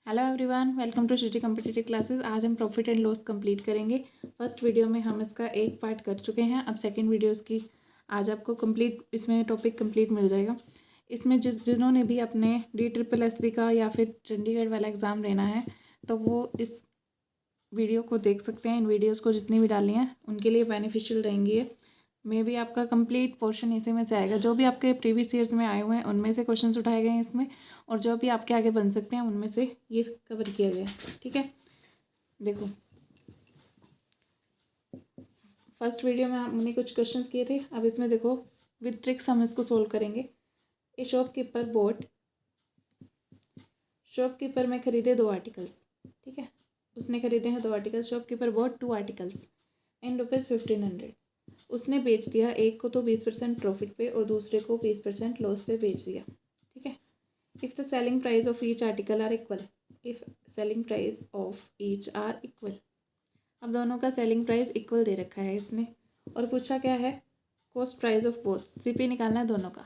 Hello everyone, welcome to Shruti competitive classes. आज हम profit and loss complete करेंगे। First video में हम इसका एक पार्ट कर चुके हैं। अब सेकंड वीडियोस की आज आपको कंप्लीट इसमें टॉपिक कंप्लीट मिल जाएगा। इसमें जिन्होंने भी अपने DSSB का या फिर चंडीगढ़ वाला एग्ज़ाम देना है तो वो इस वीडियो को देख सकते हैं। इन वीडियोज़ को जितनी भी डाली हैं उनके लिए बेनिफिशियल रहेंगी। मे भी आपका कंप्लीट पोर्शन इसी में से आएगा। जो भी आपके प्रीवियस ईयर्स में आए हुए हैं उनमें से क्वेश्चंस उठाए गए हैं इसमें, और जो भी आपके आगे बन सकते हैं उनमें से ये कवर किया गया है। ठीक है, देखो फर्स्ट वीडियो में हमने कुछ क्वेश्चंस किए थे। अब इसमें देखो विद ट्रिक्स हम इसको सोल्व करेंगे। ए शॉपकीपर में खरीदे 2 आर्टिकल्स। ठीक है, उसने खरीदे हैं 2 आर्टिकल्स। शॉपकीपर बॉट 2 आर्टिकल्स इन ₹1500। उसने बेच दिया, एक को तो 20% प्रॉफिट पे और दूसरे को 20% लॉस पे बेच दिया। ठीक है, if the selling price of each article are equal. If selling price of each are equal. अब दोनों का सेलिंग प्राइस इक्वल दे रखा है इसने, और पूछा क्या है, cost price of both. CP निकालना है दोनों का।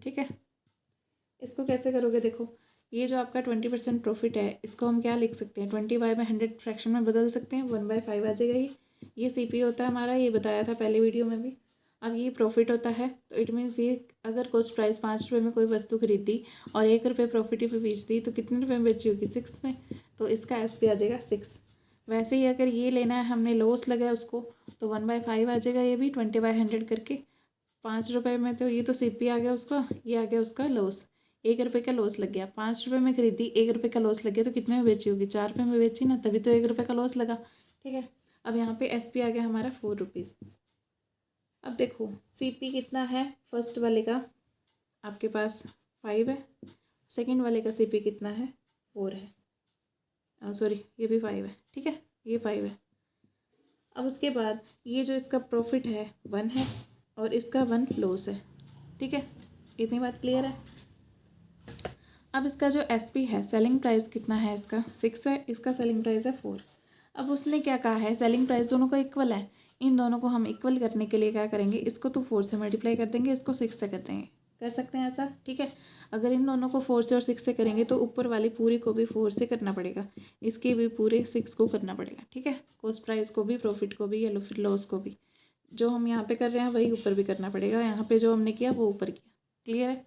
ठीक है, इसको कैसे करोगे, देखो ये जो आपका 20% प्रॉफिट है इसको हम क्या लिख सकते हैं, 20/100 फ्रैक्शन में बदल सकते हैं। 1/5 आ जाएगा। ये CP होता है हमारा, ये बताया था पहले वीडियो में भी। अब ये प्रॉफिट होता है तो इट मीन्स ये अगर कॉस्ट प्राइस 5 रुपये में कोई वस्तु खरीदी और 1 रुपये प्रॉफिट पे बेच दी तो कितने रुपये में बेची होगी, 6 में। तो इसका SP आ जाएगा 6। वैसे ही अगर ये लेना है, हमने लॉस लगा है उसको, तो 1/5 आ जाएगा। ये भी 20/100 करके 5 रुपये में, तो ये तो CP आ गया उसका, ये आ गया उसका लॉस। 1 रुपये का लॉस लग गया। 5 रुपये में खरीदी, 1 रुपये का लॉस लग गया तो कितने में बेची होगी, 4 रुपये में बेची ना, तभी तो 1 रुपये का लॉस लगा। ठीक है, अब यहाँ पे SP आ गया हमारा 4 रुपीज़। अब देखो CP कितना है, फर्स्ट वाले का आपके पास 5 है, सेकंड वाले का CP कितना है, 4 है। सॉरी, ये भी 5 है। ठीक है, ये 5 है। अब उसके बाद ये जो इसका प्रॉफिट है 1 है और इसका 1 लॉस है। ठीक है, इतनी बात क्लियर है। अब इसका जो SP है, सेलिंग प्राइस कितना है इसका, 6 है, इसका सेलिंग प्राइस है 4। अब उसने क्या कहा है, सेलिंग प्राइस दोनों का इक्वल है। इन दोनों को हम इक्वल करने के लिए क्या करेंगे, इसको तो 4 से मल्टीप्लाई कर देंगे, इसको 6 से कर देंगे। कर सकते हैं ऐसा। ठीक है, अगर इन दोनों को 4 से और 6 से करेंगे तो ऊपर वाली पूरी को भी 4 से करना पड़ेगा, इसके भी पूरे 6 को करना पड़ेगा। ठीक है, कॉस्ट प्राइस को भी, प्रॉफिट को भी, या फिर लॉस को भी। जो हम यहाँ पे कर रहे हैं वही ऊपर भी करना पड़ेगा। यहाँ पे जो हमने किया वो ऊपर किया। क्लियर है।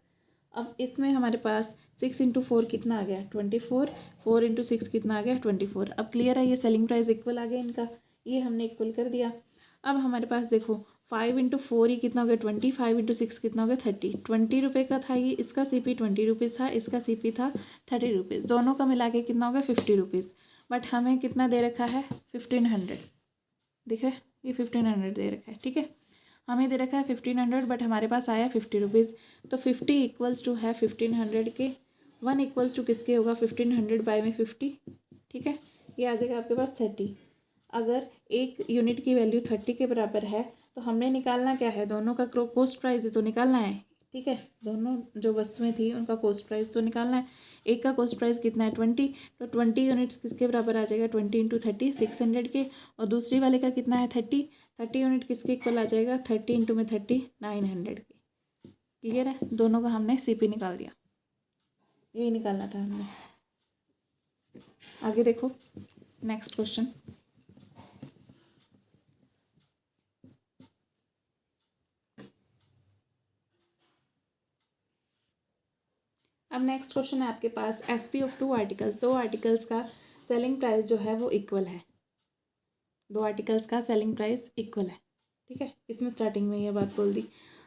अब इसमें हमारे पास 6 × 4 कितना आ गया, 24। 4 × 6 कितना आ गया, 24। अब क्लियर है, ये सेलिंग प्राइस इक्वल आ गया इनका, ये हमने इक्वल कर दिया। अब हमारे पास देखो 5 × 4 ही कितना हो गया, 20। 5 × 6 कितना हो गया, 30। 20 रुपये का था ये, इसका CP 20 रुपीज़ था, इसका CP था 30 रुपीज़। दोनों का मिला के कितना हो गया, 50 रुपीज़। बट हमें कितना दे रखा है, 1500। दिख रहा है, ये 1500 दे रखा है। ठीक है, हमें दे रखा है 1500, बट हमारे पास आया 50 रुपीज़। तो 50 इक्वल्स टू है 1500 के, 1 इक्वल्स टू किसके होगा, 1500 बाय में 50। ठीक है, ये आ जाएगा आपके पास 30। अगर एक यूनिट की वैल्यू 30 के बराबर है तो हमने निकालना क्या है, दोनों का कॉस्ट प्राइस ही तो निकालना है। ठीक है, दोनों जो वस्तुएं थी उनका कॉस्ट प्राइस तो निकालना है। एक का कॉस्ट प्राइस कितना है, 20, तो 20 यूनिट्स किसके बराबर आ जाएगा, 20 × 30 600 के। और दूसरी वाले का कितना है, 30 यूनिट किसके इक्वल आ जाएगा, 30 × 30 900 के। क्लियर है, दोनों का हमने CP निकाल दिया। यही निकालना था हमने। आगे देखो नेक्स्ट क्वेश्चन। अब नेक्स्ट क्वेश्चन है आपके पास, SP ऑफ 2 आर्टिकल्स। 2 आर्टिकल्स का सेलिंग प्राइस जो है वो इक्वल है। 2 आर्टिकल्स का सेलिंग प्राइस इक्वल है। ठीक है, इसमें स्टार्टिंग में ये बात बोल दी।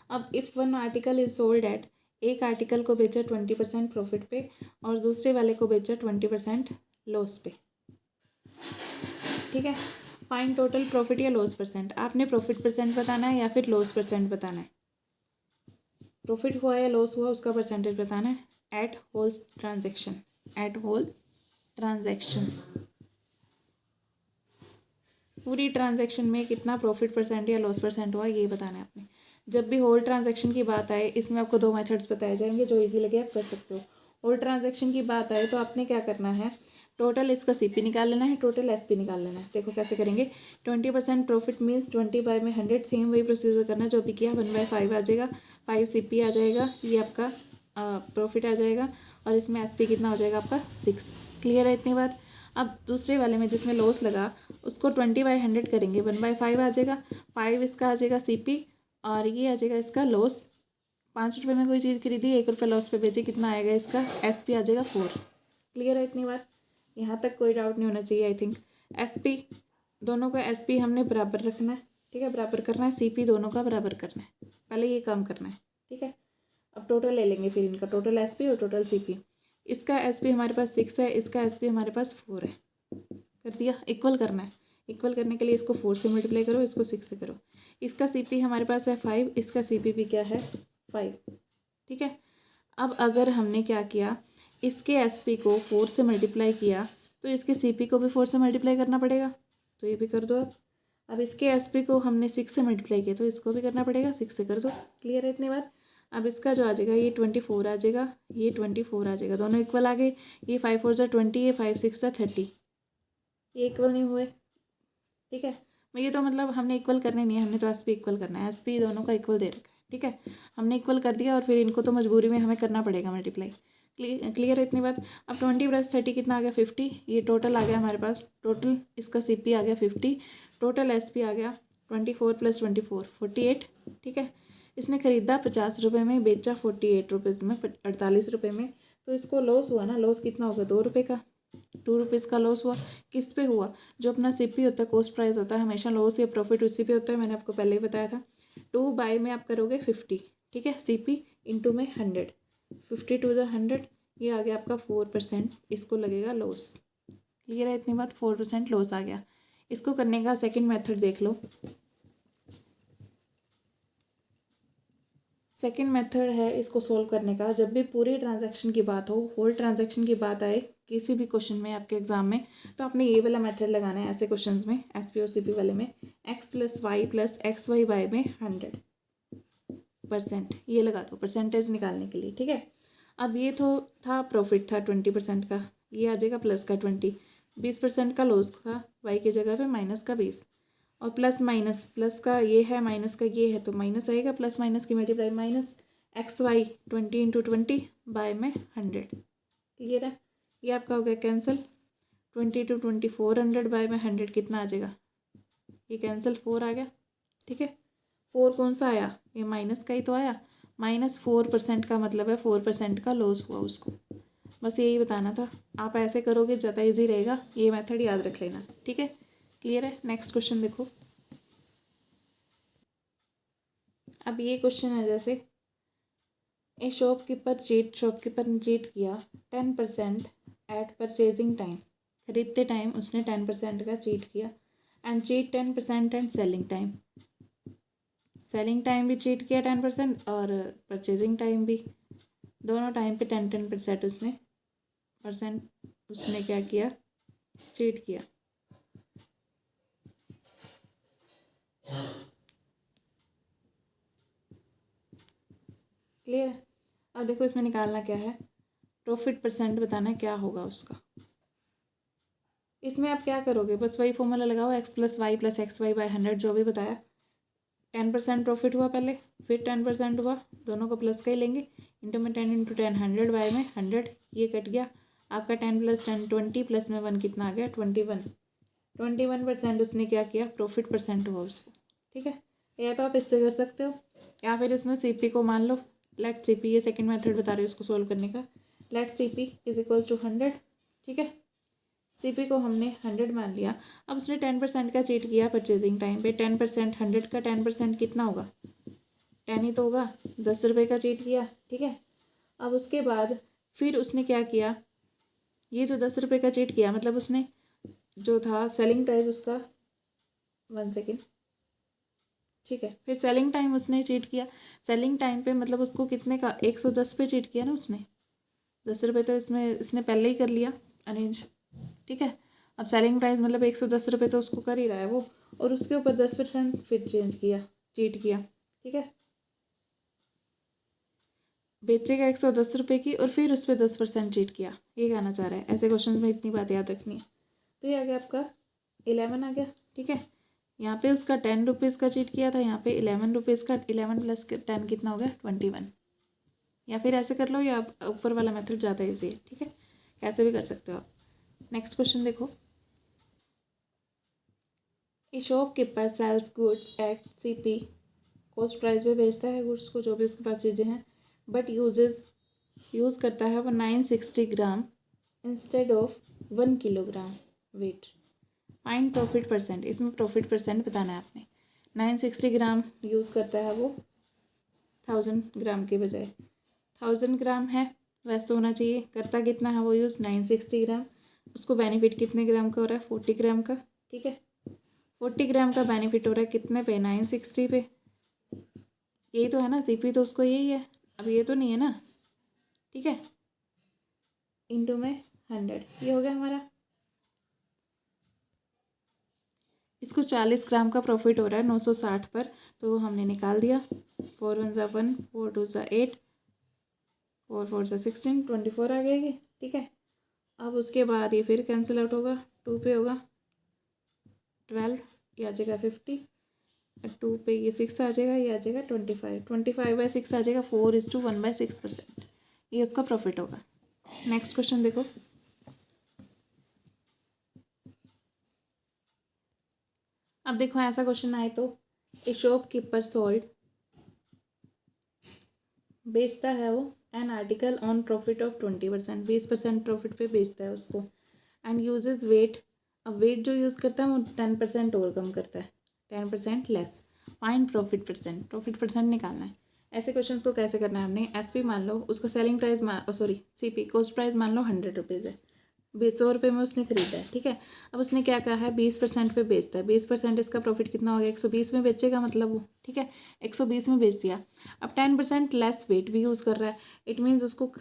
अब if 1 article is sold at, एक आर्टिकल को बेचा 20% प्रॉफिट पे और दूसरे वाले को बेचा 20% लॉस पे। ठीक है, फाइंड टोटल प्रॉफिट या लॉस परसेंट। आपने प्रॉफिट परसेंट बताना है या फिर लॉस परसेंट बताना है। प्रॉफिट हुआ या लॉस हुआ उसका परसेंटेज बताना है। At whole transaction, at whole transaction, पूरी ट्रांजैक्शन में कितना प्रॉफिट परसेंट या लॉस परसेंट हुआ ये बताना है आपने। जब भी होल ट्रांजैक्शन की बात आए, इसमें आपको 2 मेथड्स बताए जाएंगे, जो इजी लगे आप कर सकते हो। होल ट्रांजैक्शन की बात आए तो आपने क्या करना है, टोटल इसका CP निकाल लेना है, टोटल SP निकाल लेना है। देखो कैसे करेंगे, 20% प्रॉफिट मीन्स 20/100, सेम वही प्रोसीजर करना जो भी किया। 1/5 आ जाएगा, 5 CP आ जाएगा, ये आपका प्रॉफिट आ जाएगा, और इसमें SP कितना हो जाएगा आपका 6। क्लियर है इतनी बात। अब दूसरे वाले में जिसमें लॉस लगा उसको 20/100 करेंगे, 1/5 आ जाएगा, 5 इसका आ जाएगा CP और ये आ जाएगा इसका लॉस। 5 रुपये में कोई चीज़ खरीदी, 1 रुपये लॉस पे बेची, कितना आएगा इसका SP आ जाएगा 4। क्लियर है इतनी बात, यहाँ तक कोई डाउट नहीं होना चाहिए आई थिंक। SP दोनों का SP हमने बराबर रखना है, ठीक है, बराबर करना है, CP दोनों का बराबर करना है, पहले ये काम करना है, ठीक है। अब टोटल ले लेंगे फिर इनका, टोटल SP और टोटल CP। इसका SP हमारे पास 6 है, इसका SP हमारे पास 4 है, कर दिया। इक्वल करना है, इक्वल करने के लिए इसको 4 से मल्टीप्लाई करो, इसको 6 से करो। इसका CP हमारे पास है 5, इसका CP भी क्या है 5, ठीक है। अब अगर हमने क्या किया, इसके SP को 4 से मल्टीप्लाई किया तो इसके CP को भी 4 से मल्टीप्लाई करना पड़ेगा, तो ये भी कर दो। अब इसके SP को हमने 6 से मल्टीप्लाई किया तो इसको भी करना पड़ेगा, 6 से कर दो। क्लियर है इतनी बात। अब इसका जो आ जाएगा ये 24 आ जाएगा, ये 24 आ जाएगा, दोनों इक्वल आ गए। ये 5 4 ज़ा 20, ये 5 6 ज़ा 30, ये इक्वल नहीं हुए, ठीक है। ये तो मतलब हमने इक्वल करने नहीं है, हमने तो SP इक्वल करना है, SP दोनों का इक्वल दे रखा है, ठीक है। हमने इक्वल कर दिया और फिर इनको तो मजबूरी में हमें करना पड़ेगा मल्टीप्लाई। क्लियर है इतनी बात। अब 20 + 30 कितना आ गया 50, ये टोटल आ गया हमारे पास, टोटल इसका CP आ गया 50, टोटल SP आ गया 24 + 24 48, ठीक है। इसने ख़रीदा 50 रुपये में, बेचा 48 रुपीज़ में, 48 रुपये में, तो इसको लॉस हुआ ना। लॉस कितना होगा 2 रुपये का, 2 रुपीज़ का लॉस हुआ। किस पे हुआ, जो अपना CP होता है, कॉस्ट प्राइस होता है, हमेशा लॉस या प्रॉफिट उसी पे होता है, मैंने आपको पहले ही बताया था। 2 बाय में आप करोगे 50, ठीक है, CP इंटू में 100, 50 2 ज़ा 100, ये आ गया आपका 4%, इसको लगेगा लॉस। क्लियर है इतनी बात, 4% लॉस आ गया। इसको करने का सेकंड मेथड देख लो। सेकंड मेथड है इसको सोल्व करने का, जब भी पूरी ट्रांजैक्शन की बात हो, होल ट्रांजैक्शन की बात आए किसी भी क्वेश्चन में आपके एग्जाम में, तो आपने ये वाला मेथड लगाना है ऐसे क्वेश्चंस में, SP और CP वाले में। x + y + xy में 100%, ये लगा दो परसेंटेज निकालने के लिए, ठीक है। अब ये तो था प्रॉफिट था 20% का, ये आ जाएगा प्लस का 20, 20% का लॉस था, y की जगह पे माइनस का 20, और प्लस माइनस, प्लस का ये है, माइनस का ये है, तो माइनस आएगा, प्लस माइनस की मल्टीप्लाई, माइनस XY 20 × 20 बाय में 100। क्लियर है, ये आपका हो गया कैंसिल। 20 × 20 400 बाय में 100 कितना आ जाएगा, ये कैंसिल 4 आ गया, ठीक है। 4 कौन सा आया, ये माइनस का ही तो आया, -4% का मतलब है 4% का लॉस हुआ उसको। बस यही बताना था, आप ऐसे करोगे ज़्यादा इजी रहेगा, ये मेथड याद रख लेना, ठीक है। क्लियर है। नेक्स्ट क्वेश्चन देखो। अब ये क्वेश्चन है जैसे, ए शॉपकीपर ने चीट किया 10% एट परचेजिंग टाइम, खरीदते टाइम उसने 10% का चीट किया, and cheat 10% and selling time भी चीट किया 10% और परचेजिंग टाइम भी, दोनों टाइम पे 10% उसने क्या किया, चीट किया। क्लियर है। अब देखो इसमें निकालना क्या है, प्रॉफिट % बताना है क्या होगा उसका। इसमें आप क्या करोगे, बस वही फॉर्मूला लगाओ, x + y + xy / 100 जो भी बताया। 10% प्रॉफिट हुआ पहले, फिर 10% हुआ, दोनों को प्लस का ही लेंगे, इंटू में 10 × 10 100 बाय में 100, ये कट गया आपका 10 + 10 20 प्लस में 1 कितना आ गया 21% उसने क्या किया, प्रॉफिट % हुआ उसको, ठीक है। या तो आप इससे कर सकते हो, या फिर इसमें CP को मान लो, लेट CP, ये सेकंड मेथड बता रही हूँ उसको सोल्व करने का। लेट CP = 100, ठीक है। CP को हमने 100 मान लिया। अब उसने 10% का चीट किया परचेजिंग टाइम पे, 10% 100 का 10% कितना होगा, 10 ही तो होगा, 10 रुपये का चीट किया, ठीक है। अब उसके बाद फिर उसने क्या किया, ये जो 10 रुपये का चीट किया मतलब उसने जो था सेलिंग प्राइस उसका 1 सेकेंड, ठीक है, फिर सेलिंग टाइम उसने चीट किया, सेलिंग टाइम पे मतलब उसको कितने का 110 पे चीट किया ना उसने, 10 रुपये तो इसने पहले ही कर लिया अरेंज, ठीक है। अब सेलिंग प्राइस मतलब 110 रुपये तो उसको कर ही रहा है वो, और उसके ऊपर 10% फिर चीट किया, ठीक है। बेचेगा 110 रुपये की और फिर उस पर 10% चीट किया, ये कहना चाह रहा है। ऐसे क्वेश्चन में इतनी बात याद रखनी है। तो ये आ गया आपका 11 आ गया, ठीक है। यहाँ पे उसका 10 रुपीज़ का चीट किया था, यहाँ पे 11 रुपीज़ का, 11 + 10 कितना हो गया 21। या फिर ऐसे कर लो, या ऊपर वाला मेथड ज़्यादा ईजी है, ठीक है, कैसे भी कर सकते हो आप। नेक्स्ट क्वेश्चन देखो, a shopkeeper sells goods at CP, cost price पे बेचता है गुड्स को, जो भी उसके पास चीज़ें हैं, बट यूज़ करता है वो 960 gram instead of 1 kilogram weight. Find profit percent, इसमें प्रॉफिट परसेंट बताना है आपने। 960 ग्राम यूज़ करता है वो 1000 ग्राम के बजाय, 1000 ग्राम है वैसे तो होना चाहिए, करता कितना है वो यूज़ 960 ग्राम, उसको बेनिफिट कितने ग्राम का हो रहा है 40 ग्राम का, ठीक है। 40 ग्राम का बेनिफिट हो रहा है कितने पे 960 पे, यही तो है ना, सीपी तो उसको यही है, अब ये तो नहीं है ना, ठीक है। इंटू में 100, ये हो गया हमारा। इसको 40 ग्राम का प्रॉफिट हो रहा है 960 पर, तो हमने निकाल दिया। 4 1 ज़ा 1, 4 2 ज़ा 8, 4 4 ज़ा 16, 24 आ गएगी, ठीक है। अब उसके बाद ये फिर कैंसिल आउट होगा, 2 पे होगा 12, ये आ जाएगा 50, 2 पे ये 6 आ जाएगा, ये आ जाएगा 25, 25/6 आ जाएगा, 4:1/6%, ये उसका प्रॉफिट होगा। नेक्स्ट क्वेश्चन देखो, अब देखो ऐसा क्वेश्चन आए तो, ए शॉपकीपर सोल्ड, बेचता है वो an article on profit of 20%, 20% profit पे बेचता है उसको, एंड यूजेज वेट, अब वेट जो यूज़ करता है वो 10% और कम करता है, 10% less. Find profit percent, profit percent निकालना है। ऐसे क्वेश्चन को कैसे करना है हमने, एसपी मान लो, उसका selling price CP cost price मान लो 100 रुपीज़ है, 100 रुपये में उसने खरीदा है, ठीक है। अब उसने क्या कहा है 20% पे बेचता है, 20% इसका प्रॉफिट कितना हो गया 120 में बेचेगा मतलब वो, ठीक है, 120 में बेच दिया। अब 10% लेस वेट भी यूज़ कर रहा है, इट मीन्स उसको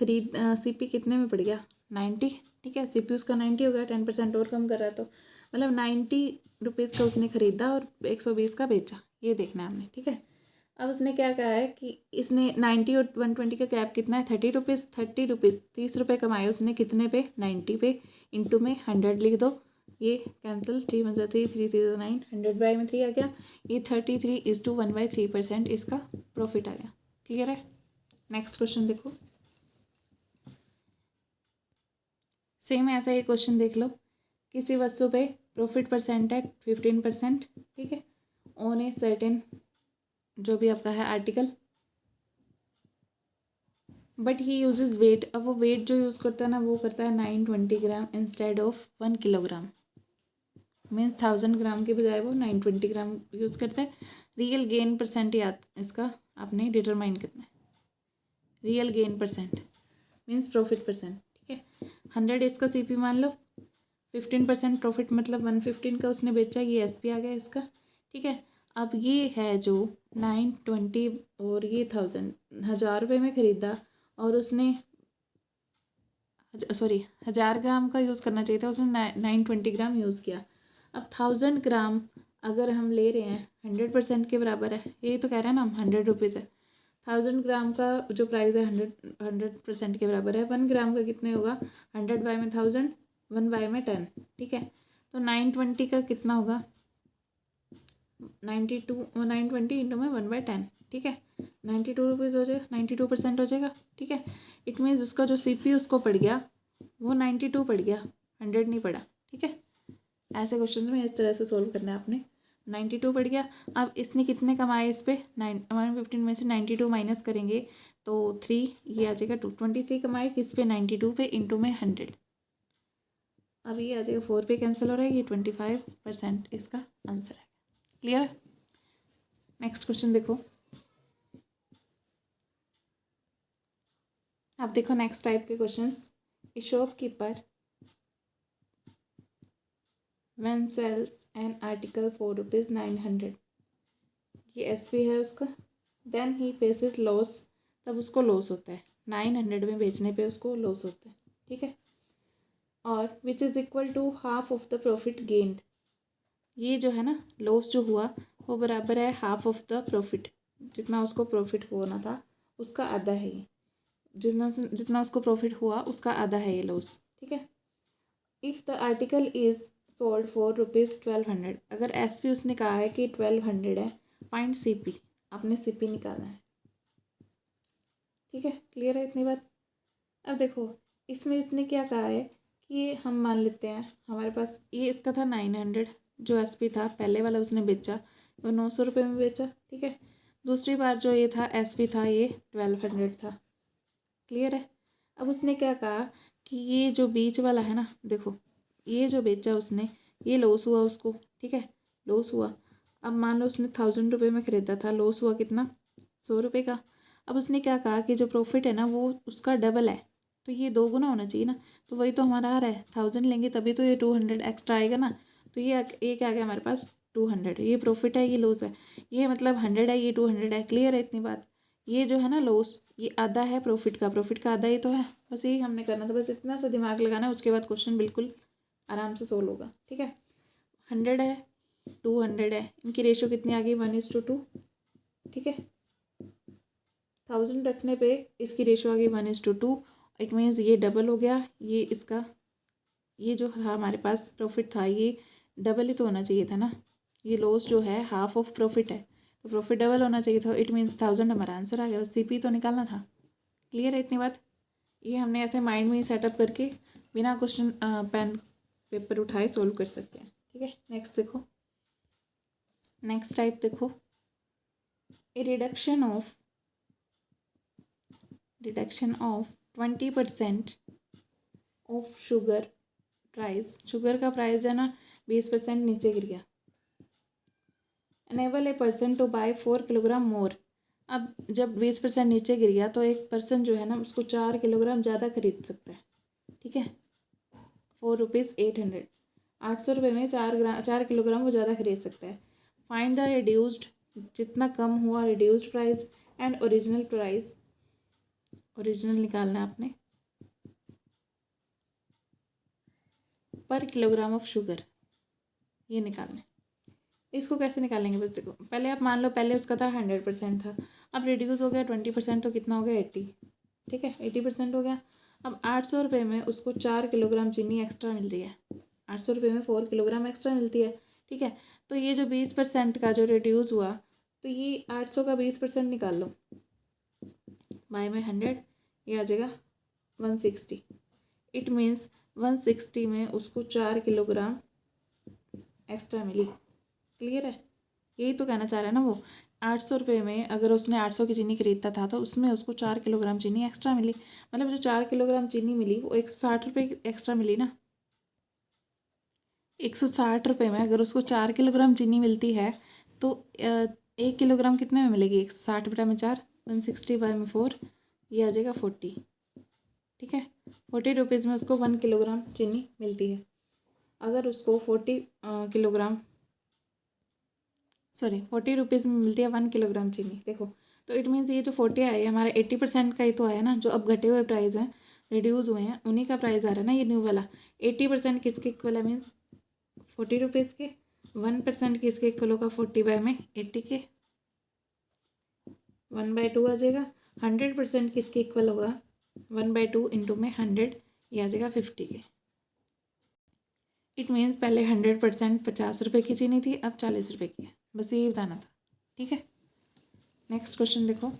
सीपी कितने में पड़ गया 90, ठीक है, सीपी उसका 90 हो गया, 10% और कम कर रहा है तो मतलब 90 रुपीज़ का उसने खरीदा और 120 का बेचा, ये देखना है हमने, ठीक है। अब उसने क्या कहा है कि इसने 90 और 120 का गैप कितना है 30 रुपीज़, 30 रुपीज़ 30 रुपये कमाए उसने कितने पे 90 पे, इंटू में 100 लिख दो, ये कैंसिल, 3 1 3, 3 3 9, 100/3 आ गया, ये 33:1/3% इसका प्रॉफिट आ गया। क्लियर है। नेक्स्ट क्वेश्चन देखो, सेम ऐसा ही क्वेश्चन देख लो, किसी वस्तु पे प्रॉफिट परसेंट है 15%, ठीक है, ऑन ए सर्टेन जो भी आपका है article, but he uses weight, अब वो वेट जो यूज़ करता है ना वो करता है 920 ग्राम इंस्टेड ऑफ 1 किलोग्राम, मीन्स 1000 ग्राम के बजाय वो 920 ग्राम यूज़ करता है। रियल गेन परसेंट याद इसका आपने डिटरमाइन करना है, real gain percent means profit percent, ठीक है। 100 इसका सीपी मान लो, 15% प्रॉफिट मतलब 115 का उसने बेचा, ये एसपी आ गया इसका, ठीक है। अब ये है जो 920 और ये 1000 रुपये में ख़रीदा और उसने 1000 ग्राम का यूज़ करना चाहिए था, उसने 920 ग्राम यूज़ किया। अब 1000 ग्राम अगर हम ले रहे हैं 100% के बराबर है, यही तो कह रहे हैं ना हम, 100 रुपीज़ है, 1000 ग्राम का जो प्राइस है 100% के बराबर है, 1 ग्राम का कितने होगा 100/1000, 1/10, ठीक है। तो 920 का कितना होगा 920 इंटू में 1/10, ठीक है, 92 रुपीज़ हो जाएगा, 92% हो जाएगा, ठीक है। इट मीन्स उसका जो सीपी उसको पड़ गया वो 92 पड़ गया, 100 नहीं पड़ा, ठीक है। ऐसे क्वेश्चन में इस तरह से सोल्व करना है आपने। 92 पड़ गया, अब इसने कितने कमाए इस पे 115 में से 92 माइनस करेंगे तो 3, ये आ जाएगा 223 कमाए किस पे 92 पे, इंटू में 100, अब ये आ जाएगा 4 पे कैंसिल हो रहा है, ये 25% इसका आंसर है। क्लियर है। नेक्स्ट क्वेश्चन देखो, अब देखो नेक्स्ट टाइप के questions, a shopkeeper when sells an article for ₹900, ये एसपी है उसका, देन ही फेसेस लॉस, तब उसको लॉस होता है 900 में बेचने पे उसको लॉस होता है, ठीक है। और which is equal to half of the profit gained, ये जो है ना लॉस जो हुआ वो बराबर है हाफ ऑफ द प्रॉफिट, जितना उसको प्रॉफिट होना था उसका आधा है ये, जितना जितना उसको प्रॉफिट हुआ उसका आधा है ये लॉस, ठीक है। If the article is sold for ₹1200, अगर एसपी उसने कहा है कि 1200 है, फाइंड सीपी, आपने सीपी निकालना है, ठीक है। क्लियर है इतनी बात। अब देखो इसमें इसने क्या कहा है ये हम मान लेते हैं हमारे पास ये इसका था 900, जो एसपी था पहले वाला उसने बेचा, वो 900 रुपये में बेचा, ठीक है। दूसरी बार जो ये था एसपी था ये 1200 था, क्लियर है। अब उसने क्या कहा कि ये जो बीच वाला है ना, देखो ये जो बेचा उसने, ये लॉस हुआ उसको, ठीक है, लॉस हुआ। अब मान लो उसने 1000 रुपये में ख़रीदा था, लॉस हुआ कितना, 100 रुपये का। अब उसने क्या कहा कि जो प्रॉफिट है ना वो उसका डबल है, तो ये 2 गुना होना चाहिए ना, तो वही तो हमारा आ रहा है 1000 लेंगे तभी तो ये 200 एक्स्ट्रा आएगा ना। तो ये क्या आ गया हमारे पास 200, ये प्रॉफिट है ये लॉस है, ये मतलब 100 है ये 200 है, क्लियर है इतनी बात। ये जो है ना लॉस, ये आधा है प्रॉफिट का आधा ही तो है, बस यही हमने करना था, बस इतना सा दिमाग लगाना है, उसके बाद क्वेश्चन बिल्कुल आराम से सोल्व होगा, ठीक है। 100 है 200 है, इनकी रेशो कितनी आ गई 1:2, ठीक है। 1000 रखने पे इसकी रेशो आ गई 1:2, इट मीन्स ये डबल हो गया, ये इसका ये जो था हमारे पास प्रॉफिट था ये डबल ही तो होना चाहिए था ना, ये लॉस जो है हाफ ऑफ प्रॉफिट है, तो प्रॉफिट डबल होना चाहिए था, इट मीन्स 1000 हमारा आंसर आ गया, बस सीपी तो निकालना था, क्लियर है इतनी बात। ये हमने ऐसे माइंड में ही सेटअप करके बिना क्वेश्चन पेन पेपर उठाए सोल्व कर सकते हैं, ठीक है। नेक्स्ट देखो, नेक्स्ट टाइप देखो, a reduction of 20% of sugar price, sugar का प्राइस है ना 20% नीचे गिर गया, enable a person to buy 4 kilogram more. अब जब 20% नीचे गिर गया तो एक पर्सन जो है ना उसको 4 किलोग्राम ज़्यादा खरीद सकता है, ठीक है। 4 रुपीज़ 800, 800 रुपये में 4 किलोग्राम वो ज़्यादा खरीद सकता है। फाइंड द रिड्यूस्ड, जितना कम हुआ reduced price and original price, original निकालना है आपने पर किलोग्राम ऑफ शुगर, ये निकालना है। इसको कैसे निकालेंगे, बस देखो पहले आप मान लो पहले उसका था 100% था, अब रिड्यूस हो गया 20%, तो कितना हो गया 80, ठीक है 80% हो गया। अब 800 रुपये में उसको 4 किलोग्राम चीनी एक्स्ट्रा मिल रही है, 800 रुपये में 4 किलोग्राम एक्स्ट्रा मिलती है, ठीक है। तो ये जो 20% का जो रिड्यूस हुआ, तो ये 800 का 20% निकाल लो, बाय में 100, ये आ जाएगा 160, इट मीन्स 160 में उसको 4 किलोग्राम एक्स्ट्रा मिली, क्लियर है। यही तो कहना चाह रहा है ना वो, 800 रुपये में अगर उसने 800 की चीनी खरीदता था तो उसमें उसको 4 किलोग्राम चीनी एक्स्ट्रा मिली, मतलब जो 4 किलोग्राम चीनी मिली वो 160 रुपये की एक्स्ट्रा मिली ना। 160 रुपये में अगर उसको 4 किलोग्राम चीनी मिलती है तो 1 किलोग्राम कितने में मिलेगी, 160 बटा में 4, 160 बाय में 4, ये आ जाएगा 40, ठीक है। 40 रुपीज़ में उसको 1 किलोग्राम चीनी मिलती है। अगर उसको 40 रुपीज़ में मिलती है 1 किलोग्राम चीनी, देखो तो इट मीन्स ये जो 40 आया है हमारा 80% का ही तो आया ना, जो अब घटे हुए प्राइस हैं रिड्यूस हुए हैं उन्हीं का प्राइस आ रहा है ना ये न्यू वाला। 80% किसके इक्वल है, मीन्स 40 रुपीज़ के, 1% किसके इक्वल होगा 40 बाय में 80 के, 1/2 आ जाएगा। 100% किसके इक्वल होगा 1/2 इंटू में 100, ये आ जाएगा 50 के। इट मीन्स पहले 100% 50 रुपये की चीनी थी, अब 40 रुपये की है, बस यही बताना था, ठीक है। नेक्स्ट क्वेश्चन देखो,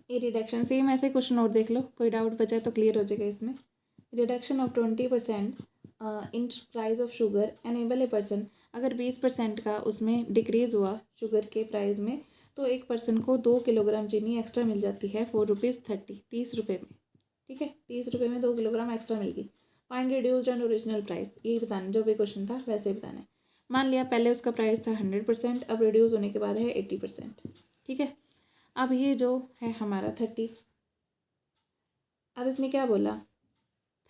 ये रिडक्शन सेम ऐसे क्वेश्चन और देख लो, कोई डाउट बचा है तो क्लियर हो जाएगा इसमें। Reduction of 20% in price of sugar enable a person, अगर 20% का उसमें डिक्रीज़ हुआ शुगर के प्राइस में तो एक पर्सन को 2 किलोग्राम चीनी एक्स्ट्रा मिल जाती है 4 रुपीज़ 30, 30 रुपये में, ठीक है। 30 रुपये में 2 किलोग्राम एक्स्ट्रा मिल गई। Find reduced and original price, यही बताना, जो भी क्वेश्चन था वैसे ही बताना है। मान लिया पहले उसका प्राइस था 100%, अब रिड्यूस होने के बाद है 80%, ठीक है। अब ये जो है हमारा 30, अब इसने क्या बोला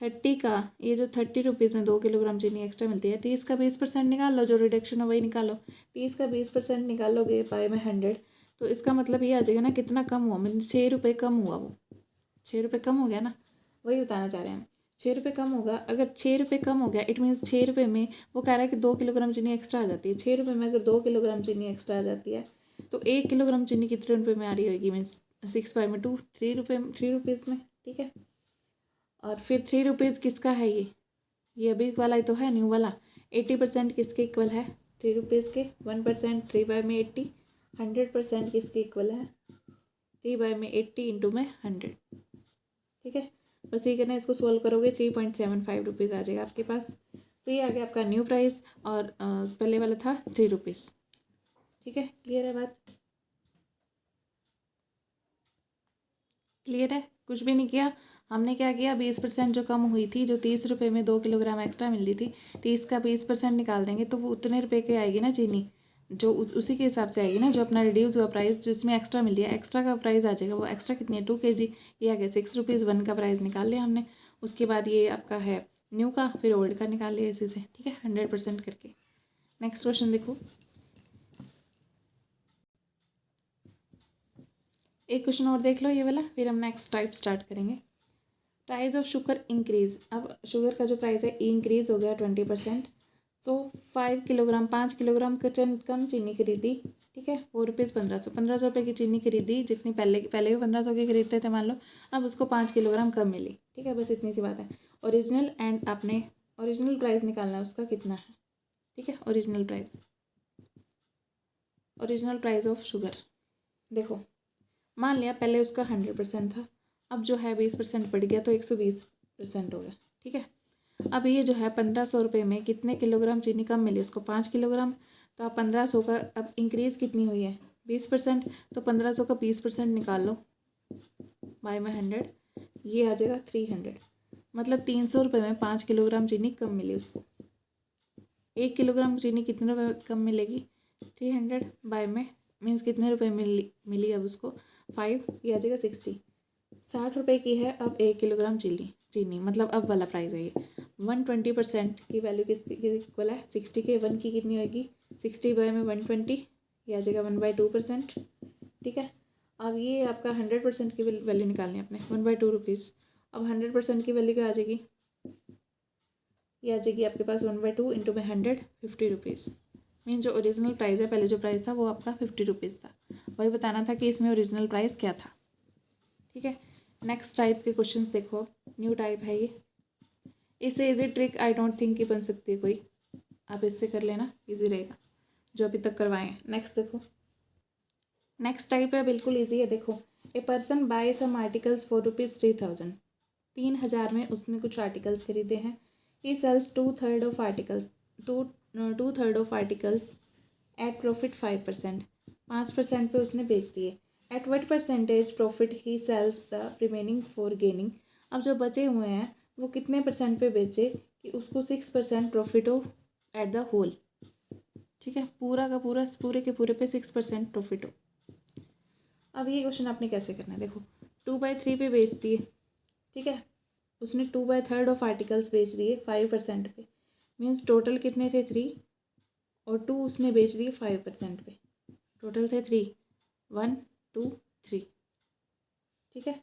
30 का, ये जो 30 रुपीज़ में 2 किलोग्राम चीनी एक्स्ट्रा मिलती है, 30 का 20% निकाल लो, जो रिडक्शन है वही निकालो। 30 का 20% निकालोगे बाय में 100, तो इसका मतलब ये आ जाएगा ना कितना कम हुआ, मतलब 6 रुपये कम हुआ, वो 6 रुपये कम हो गया ना, वही बताना चाह रहे हैं हम। 6 रुपये कम होगा, अगर 6 रुपये कम हो गया इट मीन्स 6 रुपये में वो कह रहा है कि 2 किलोग्राम चीनी एक्स्ट्रा आ जाती है। 6 रुपये में अगर 2 किलोग्राम चीनी एक्स्ट्रा आ जाती है तो 1 किलोग्राम चीनी कितने रुपये में आ रही होगी, मीन्स 6/2, 3 रुपये, 3 रुपीज़ में, ठीक है। और फिर 3 रुपीज़ किसका है, ये अभी वाला ही तो है न्यू वाला। 80% किसके इक्वल है 3 रुपीज़ के, 1% 3 बाय में 80, 100% किसके इक्वल है 3/80 इंटू में 100, ठीक है। बस ये करना है, इसको सॉल्व करोगे 3.75 रुपीज़ आ जाएगा आपके पास। तो ये आ गया आपका न्यू प्राइस और पहले वाला था 3 रुपीज़, ठीक है। क्लियर है बात? क्लियर है? कुछ भी नहीं किया हमने। क्या किया, 20% जो कम हुई थी, जो 30 रुपये में 2 किलोग्राम एक्स्ट्रा मिल रही थी, 30 का 20% निकाल देंगे तो वो उतने रुपये की आएगी ना चीनी, जो उसी के हिसाब से आएगी ना, जो अपना रिड्यूस हुआ प्राइस जिसमें एक्स्ट्रा मिल रहा है, एक्स्ट्रा का प्राइस आ जाएगा। वो एक्स्ट्रा कितनी है, 2 kg, ये आ गया 6 रुपीज़, 1 का प्राइस निकाल लिया हमने। उसके बाद ये आपका है न्यू का, फिर ओल्ड का निकाल लिया इसी से, ठीक है, 100% करके। नेक्स्ट क्वेश्चन देखो, एक क्वेश्चन और देख लो ये वाला, फिर हम नेक्स्ट टाइप स्टार्ट करेंगे। प्राइस ऑफ शुगर इंक्रीज, अब शुगर का जो प्राइस है इंक्रीज हो गया 20%। सो 5 किलोग्राम, 5 किलोग्राम कम चीनी खरीदी, ठीक है, 4 रुपीज़ 1500, 1500 रुपये की चीनी खरीदी, जितनी पहले भी 1500 की खरीदते थे मान लो, अब उसको 5 किलोग्राम कम मिली, ठीक है, बस इतनी सी बात है। ओरिजिनल एंड आपने ओरिजिनल प्राइस निकालना है उसका कितना है, ठीक है। ओरिजिनल प्राइस ऑफ शुगर, देखो मान लिया पहले उसका 100% था, अब जो है 20% बढ़ गया तो 120% हो गया, ठीक है। अब ये जो है 1500 रुपये में कितने किलोग्राम चीनी कम मिली उसको, 5 किलोग्राम। तो आप 1500 का अब इंक्रीज़ कितनी हुई है, 20%, तो 1500 का 20% निकाल लो बाय में 100, ये आ जाएगा 300। मतलब 300 रुपये में 5 किलोग्राम चीनी कम मिली उसको। 1 किलोग्राम चीनी कितने रुपये कम मिलेगी, 300 बाय में मीन्स कितने रुपये मिली अब उसको 5, ये आ जाएगा 60। 60 रुपये की है अब 1 किलोग्राम चीनी, मतलब अब वाला प्राइस है ये। 120% की वैल्यू किसकी इक्वल है, 60 के 1 की कितनी होगी, 60 बाय में 120, ये आ जाएगा 1/2%, ठीक है। अब ये आपका 100% की वैल्यू निकालनी है अपने, 1/2 रुपीज़। अब 100% की वैल्यू क्या आ जाएगी, ये आ जाएगी आपके पास 1/2 इंटू में 100, 50 रुपीज़। मीन जो ओरिजिनल प्राइस है, पहले जो प्राइस था वो आपका 50 रुपीज़ था, वही बताना था कि इसमें ओरिजिनल प्राइस क्या था, ठीक है। नेक्स्ट टाइप के क्वेश्चंस देखो, न्यू टाइप है ये। इससे easy trick I don't think कि बन सकती है कोई, आप इससे कर लेना, इजी रहेगा जो अभी तक करवाए हैं। नेक्स्ट देखो, नेक्स्ट टाइप है, बिल्कुल इजी है। देखो, a person buy some articles for ₹3000, 3000 में उसने कुछ आर्टिकल्स खरीदे हैं। He sells 2/3 of articles, 2/3 of articles at profit 5%, 5% पे उसने बेच दिए। At what percentage profit he sells the remaining for gaining, अब जो बचे हुए हैं वो कितने परसेंट पे बेचे कि उसको 6% प्रॉफिट हो एट द होल, ठीक है, पूरा का पूरा, पूरे के पूरे पे 6% प्रॉफिट हो। अब ये क्वेश्चन आपने कैसे करना है, देखो 2/3 पे बेच दिए, ठीक है, उसने 2/3 ऑफ आर्टिकल्स बेच दिए 5% पे, मीन्स टोटल कितने थे 3, और 2 उसने बेच दिए 5% पे, टोटल थे 3, 1 2 3, ठीक है,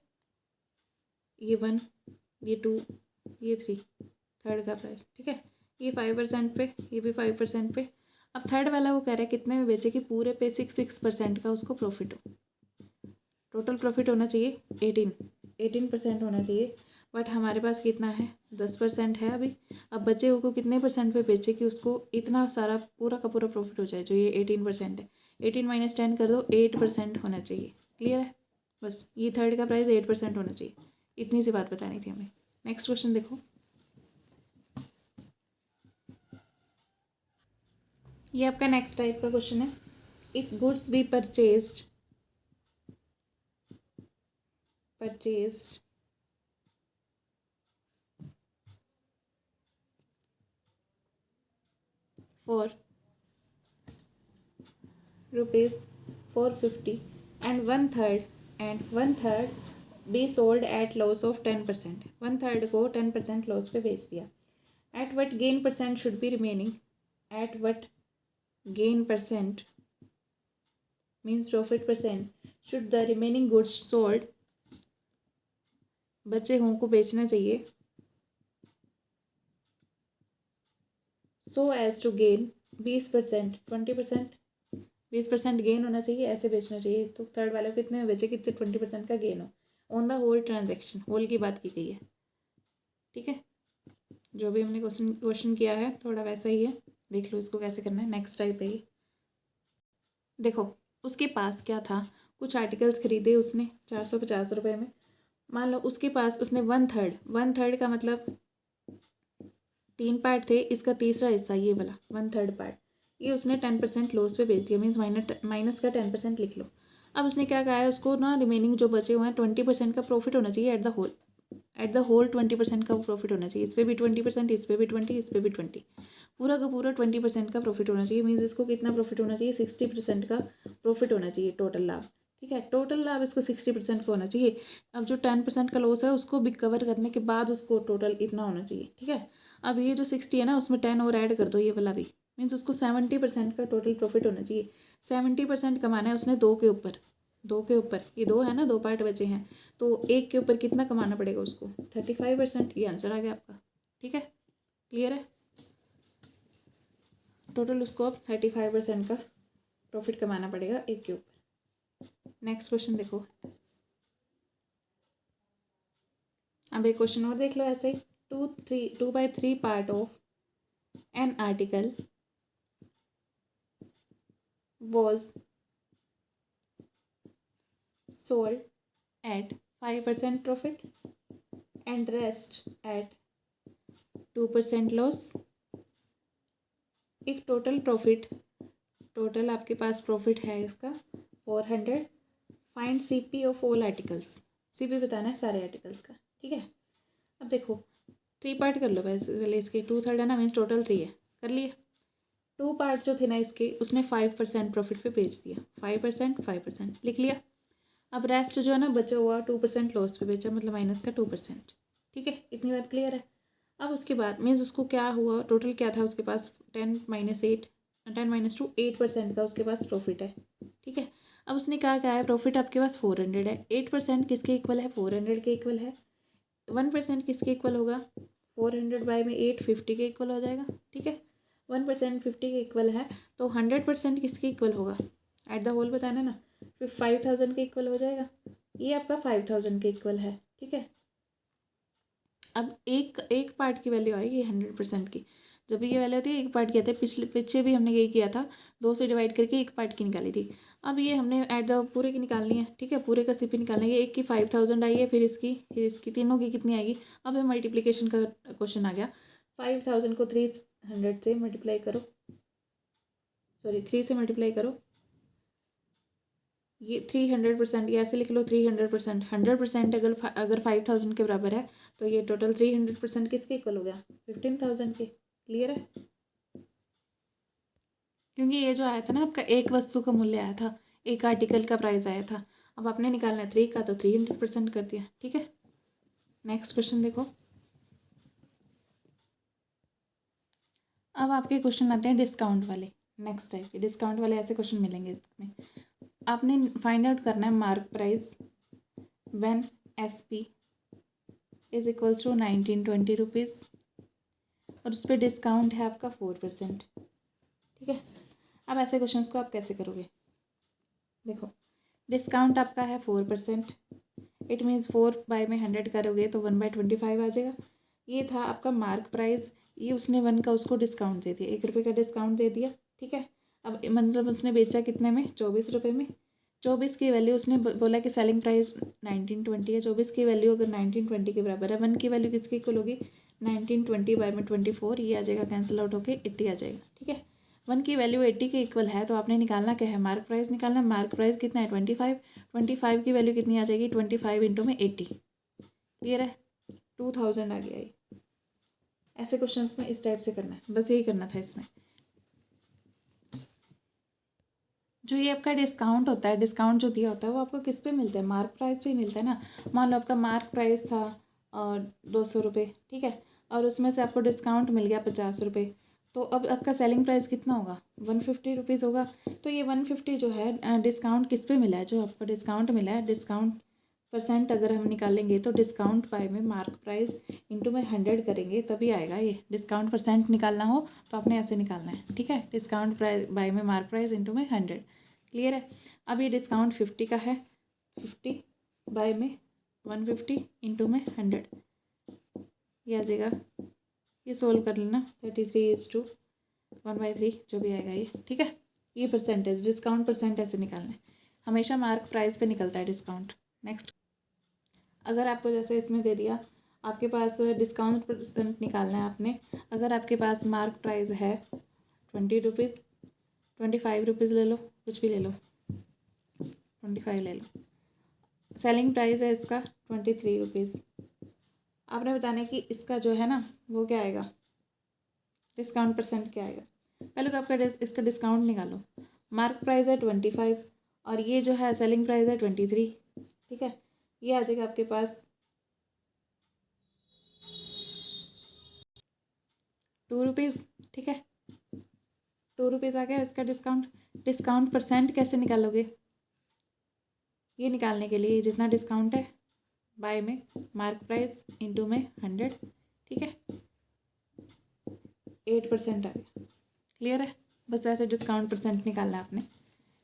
ये 1 ये 2 ये 3, थर्ड का प्राइस, ठीक है, ये 5% पे, ये भी 5% पे। अब थर्ड वाला वो कह रहा है कितने में बेचे कि पूरे पे 6% का उसको प्रॉफिट हो। टोटल प्रॉफिट होना चाहिए 18% होना चाहिए, बट हमारे पास कितना है 10% है अभी। अब बचे हुए को कितने परसेंट पे बेचे कि उसको इतना सारा पूरा का पूरा प्रॉफिट हो जाए, जो ये 18% है, 18 - 10 कर दो, 8% होना चाहिए। क्लियर है, बस ये थर्ड का प्राइस 8% होना चाहिए, इतनी सी बात बतानी थी हमें। नेक्स्ट क्वेश्चन देखो, ये आपका नेक्स्ट टाइप का क्वेश्चन है। If goods be purchased for ₹450 and one third be sold at loss of 10%, 1/3 को 10% लॉस पे बेच दिया। At what gain percent should be remaining, at what gain percent means profit percent should the remaining goods sold, बचे हुओं को बेचना चाहिए so as to gain 20%, 20%, 20% gain होना चाहिए, ऐसे बेचना चाहिए। तो थर्ड वाले को कितने में बेचे, कितने 20% का गेन हो on the whole transaction, whole की बात की गई है, ठीक है। जो भी हमने क्वेश्चन किया है थोड़ा वैसा ही है, देख लो इसको कैसे करना है। नेक्स्ट टाइप है ये, देखो उसके पास क्या था, कुछ आर्टिकल्स खरीदे उसने 450 रुपये में। मान लो उसके पास उसने 1/3 का मतलब 3 पार्ट थे, इसका तीसरा हिस्सा ये वाला 1/3 पार्ट, ये उसने 10% लॉस पे बेच दिया। मीन्स माइनस का 10% लिख लो। अब उसने क्या कहा है, उसको ना रिमेनिंग जो बचे हुए हैं 20% का प्रॉफिट होना चाहिए एट द होल 20% का प्रॉफिट होना चाहिए। इस पर भी 20%, इस पर भी 20, इस पर भी 20, पूरा का पूरा 20% का प्रॉफिट होना चाहिए। मीन्स इसको कितना प्रॉफिट होना चाहिए, 60% का प्रॉफिट होना चाहिए टोटल लाभ। ठीक है, टोटल लाभ इसको 60% का होना चाहिए। अब जो 10% का लॉस है उसको भी कवर करने के बाद उसको टोटल इतना होना चाहिए। ठीक है, अब ये जो 60 है ना, उसमें 10 और ऐड कर दो, ये वाला भी। मीन्स उसको 70% का टोटल प्रॉफिट होना चाहिए। 70% कमाना है उसने दो के ऊपर, ये दो है ना, 2 पार्ट बचे हैं, तो एक के ऊपर कितना कमाना पड़ेगा उसको, 35%। ये आंसर आ गया आपका। ठीक है, क्लियर है। टोटल उसको अब 35% का प्रॉफिट कमाना पड़ेगा एक के ऊपर। नेक्स्ट क्वेश्चन देखो। अब एक क्वेश्चन और देख लो ऐसे ही। 2/3 part of an article was sold at 5% profit and rest at 2% loss. If total आपके पास प्रॉफिट है इसका 400, find CP of all articles. CP बताना है सारे आर्टिकल्स का। ठीक है, अब देखो 3 पार्ट कर लो पहले इसके। 2/3 है ना, मीन्स टोटल 3 है, कर लिए। 2 पार्ट जो थे ना इसके, उसने 5% प्रॉफिट पे बेच दिया। 5% लिख लिया। अब रेस्ट जो है ना बचा हुआ 2% लॉस पे बेचा, मतलब माइनस का 2%। ठीक है, इतनी बात क्लियर है। अब उसके बाद मीन्स उसको क्या हुआ, टोटल क्या था उसके पास, 10 - 2 8% का उसके पास प्रॉफिट है। ठीक है, अब उसने क्या कहा है, प्रॉफिट आपके पास 400 है। 8% किसके इक्वल है, 400 के इक्वल है। 1% किसके इक्वल होगा, 400/8 50 के इक्वल हो जाएगा। ठीक है, 1% 50 के इक्वल है, तो 100% किसके इक्वल होगा, एट द होल बताना ना, फिर 5000 के इक्वल हो जाएगा। ये आपका 5000 के इक्वल है। ठीक है, अब एक पार्ट की वैल्यू आएगी 100% की। जब भी ये वैल्यू होती है एक पार्ट की आती है। पीछे भी हमने यही किया था, 2 से डिवाइड करके एक पार्ट की निकाली थी। अब ये हमने एट द पूरे की निकालनी है। ठीक है, पूरे का CP निकालना है। ये एक की 5000 आई है, फिर इसकी तीनों की कितनी आएगी। अब ये मल्टीप्लीकेशन का क्वेश्चन आ गया। 5000 को 300 से मल्टीप्लाई करो, 3 से मल्टीप्लाई करो। ये 300%, ये ऐसे लिख लो 300%। 100% अगर 5000 के बराबर है, तो ये टोटल 300% किसके इक्वल हो गया, 15000 के। क्लियर है, क्योंकि ये जो आया था ना आपका, एक वस्तु का मूल्य आया था, एक आर्टिकल का प्राइस आया था। अब आपने निकालना है 3 का, तो 300% कर दिया। ठीक है, नेक्स्ट क्वेश्चन देखो। अब आपके क्वेश्चन आते हैं डिस्काउंट वाले। नेक्स्ट टाइप के डिस्काउंट वाले ऐसे क्वेश्चन मिलेंगे इसमें। आपने फाइंड आउट करना है mark price when SP is equals to 1920 rupees, और उस पर डिस्काउंट है आपका 4%। ठीक है, अब ऐसे क्वेश्चंस को आप कैसे करोगे, देखो डिस्काउंट आपका है 4%, इट मीन्स 4/100 करोगे तो 1/25 आ जाएगा। ये था आपका मार्क प्राइस, ये उसने 1 का उसको डिस्काउंट दे दिया, 1 रुपये का डिस्काउंट दे दिया। ठीक है, अब मतलब उसने बेचा कितने में, 24 रुपये में। 24 की वैल्यू उसने बोला कि सेलिंग प्राइस 1920 है। 24 की वैल्यू अगर 1920 के बराबर है, 1 की वैल्यू किसकी इक्वल होगी, 1920/24, ये आ जाएगा, कैंसिल आउट होके 80 आ जाएगा। ठीक है, 1 की वैल्यू 80 के इक्वल है, तो आपने निकालना क्या है, मार्क प्राइस निकालना है। मार्क प्राइस कितना है, 25। 25 की वैल्यू कितनी आ जाएगी, 25 इंटू में 80। क्लियर है, 2000 आ गया ये। ऐसे क्वेश्चंस में इस टाइप से करना है, बस यही करना था इसमें। जो ये आपका डिस्काउंट होता है, डिस्काउंट जो दिया होता है वो आपको किस पे मिलता है, मार्क प्राइस पे मिलता है ना। मान लो आपका मार्क प्राइस था 200 रुपये, ठीक है, और उसमें से आपको डिस्काउंट मिल गया 50 रुपये, तो अब आपका सेलिंग प्राइस कितना होगा, 150 रुपीज़ होगा। तो ये 150 जो है डिस्काउंट किस पे मिला है, जो आपको डिस्काउंट मिला है, डिस्काउंट परसेंट अगर हम निकालेंगे तो डिस्काउंट बाय में मार्क प्राइस इंटू में 100 करेंगे तभी आएगा ये। डिस्काउंट परसेंट निकालना हो तो आपने ऐसे निकालना है। ठीक है, डिस्काउंट प्राइस बाय में मार्क प्राइस इंटू में 100। क्लियर है, अब ये डिस्काउंट 50 का है, 50 बाय में 150 इंटू में 100, ये आ जाएगा। ये सोल्व कर लेना, 33:1/3 जो भी आएगा ये। ठीक है, ये परसेंटेज डिस्काउंट परसेंट ऐसे निकालना है। हमेशा मार्क प्राइस पे निकलता है डिस्काउंट। नेक्स्ट, अगर आपको जैसे इसमें दे दिया, आपके पास डिस्काउंट परसेंट निकालना है आपने। अगर आपके पास मार्क प्राइस है 20 रुपीज़, 25 रुपीज़ ले लो, कुछ भी ले लो, 25 ले लो। सेलिंग प्राइस है इसका 23 रुपीज़। आपने बताना है कि इसका जो है ना वो क्या आएगा, डिस्काउंट परसेंट क्या आएगा। पहले तो आपका इसका डिस्काउंट निकालो। मार्क प्राइस है 25 और ये जो है सेलिंग प्राइस है 23, ठीक है। ये आ जाएगा आपके पास 2 रुपीज़, ठीक है। 2 रुपीज़ आ गया इसका डिस्काउंट। डिस्काउंट परसेंट कैसे निकालोगे, ये निकालने के लिए जितना डिस्काउंट है बाय में मार्क प्राइस इंटू में 100, ठीक है। 8% आ गया। क्लियर है, बस ऐसे डिस्काउंट परसेंट निकालना है आपने।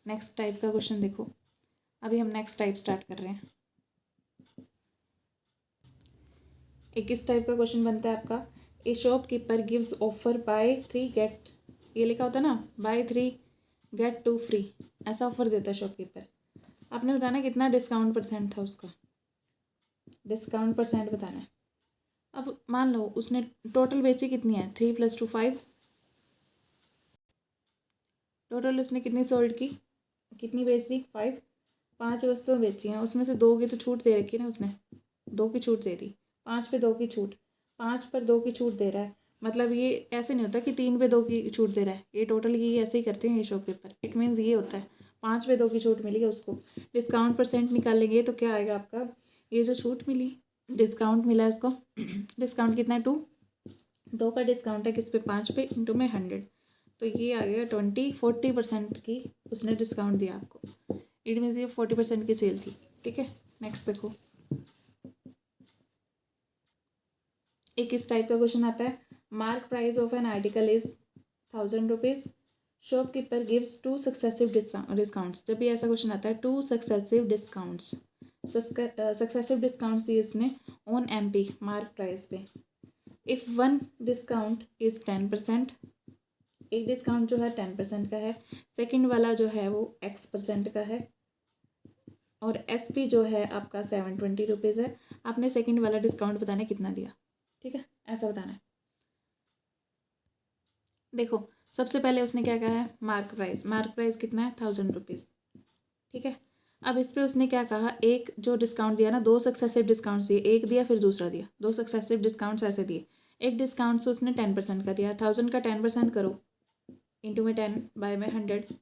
नेक्स्ट टाइप का क्वेश्चन देखो, अभी हम नेक्स्ट टाइप स्टार्ट कर रहे हैं। एक इस टाइप का क्वेश्चन बनता है आपका, a shopkeeper gives offer buy 3 get, ये लिखा होता है ना, बाय 3 गेट 2 फ्री, ऐसा ऑफर देता है शॉपकीपर। आपने बताना कितना डिस्काउंट परसेंट था उसका, डिस्काउंट परसेंट बताना है। अब मान लो उसने टोटल बेची कितनी है, 3 + 2 5, टोटल उसने कितनी सोल्ड की, कितनी बेच दी, 5। 5 वस्तुएं बेची हैं, उसमें से 2 की तो छूट दे रखी है ना उसने, 2 की छूट दे दी। 5 पे 2 की छूट, 5 पर 2 की छूट दे रहा है। मतलब ये ऐसे नहीं होता कि 3 पे 2 की छूट दे रहा है, ये टोटल की ऐसे ही करते हैं ये शॉपकीपर। इट मीन्स ये होता है 5 पे 2 की छूट मिली है उसको। डिस्काउंट परसेंट निकालेंगे तो क्या आएगा आपका, ये जो छूट मिली, डिस्काउंट मिला है उसको, डिस्काउंट कितना है 2, 2 का डिस्काउंट है किस पे, 5 पे, इंटू में 100, तो ये आ गया 40% की उसने डिस्काउंट दिया आपको। इट मीन्स ये 40% की सेल थी, ठीक है। नेक्स्ट देखो, एक इस टाइप का क्वेश्चन आता है, mark price of an article is 1000 rupees, shopkeeper gives 2 successive discounts. जब भी ऐसा क्वेश्चन आता है 2 सक्सेसिव डिस्काउंट्स, सक्सेसिव डिस्काउंट्स दिए इसने ऑन MP मार्क प्राइस पे। इफ़ वन डिस्काउंट इज़ 10%, एक डिस्काउंट जो है 10% का है, सेकंड वाला जो है वो X% का है, और SP जो है आपका 720 रुपीज़ है। आपने सेकंड वाला डिस्काउंट बताना है कितना दिया, ठीक है, ऐसा बताना है। देखो सबसे पहले उसने क्या कहा है, मार्क प्राइस कितना है 1000 रुपीज़, ठीक है। अब इस पर उसने क्या कहा, एक जो डिस्काउंट दिया ना, 2 सक्सेसिव डिस्काउंट्स दिए, एक दिया फिर दूसरा दिया, 2 सक्सेसिव डिस्काउंट्स ऐसे दिए। एक डिस्काउंट से उसने 10% का दिया, 1000 का 10% करो, इंटू में 10 बाय में 100,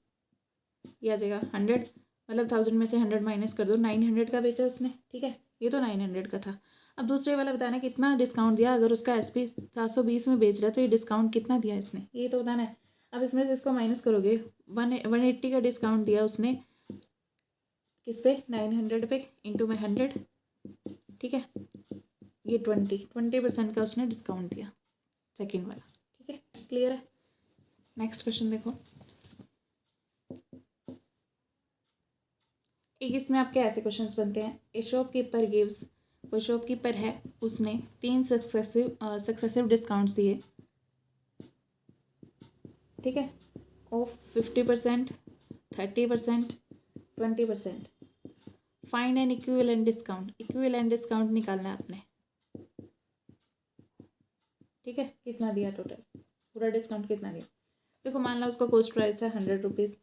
ये आ जाएगा 100, मतलब 1000 में से 100 माइनस कर दो, 900 का बेचा उसने, ठीक है। ये तो 900 का था। अब दूसरे वाला बताना कितना डिस्काउंट दिया, अगर उसका SP 720 में बेच रहा है तो ये डिस्काउंट कितना दिया इसने, ये तो बताना है। अब इसमें से इसको माइनस करोगे, 180 का डिस्काउंट दिया उसने किस पे, 900 पे, इंटू में 100, ठीक है। ये 20% का उसने डिस्काउंट दिया, सेकेंड वाला, ठीक है। क्लियर है। नेक्स्ट क्वेश्चन देखो, एक इसमें आपके ऐसे क्वेश्चंस बनते हैं, ए शॉपकीपर गिव्स, कोई शॉपकीपर है उसने 3 सक्सेसिव डिस्काउंट्स दिए, ठीक है, of 50%, 30%, 20%। Find N equivalent discount, equivalent discount निकालना है आपने, ठीक है। कितना दिया टोटल, पूरा डिस्काउंट कितना दिया। देखो मान लो उसका कॉस्ट प्राइस है 100 रुपीज़,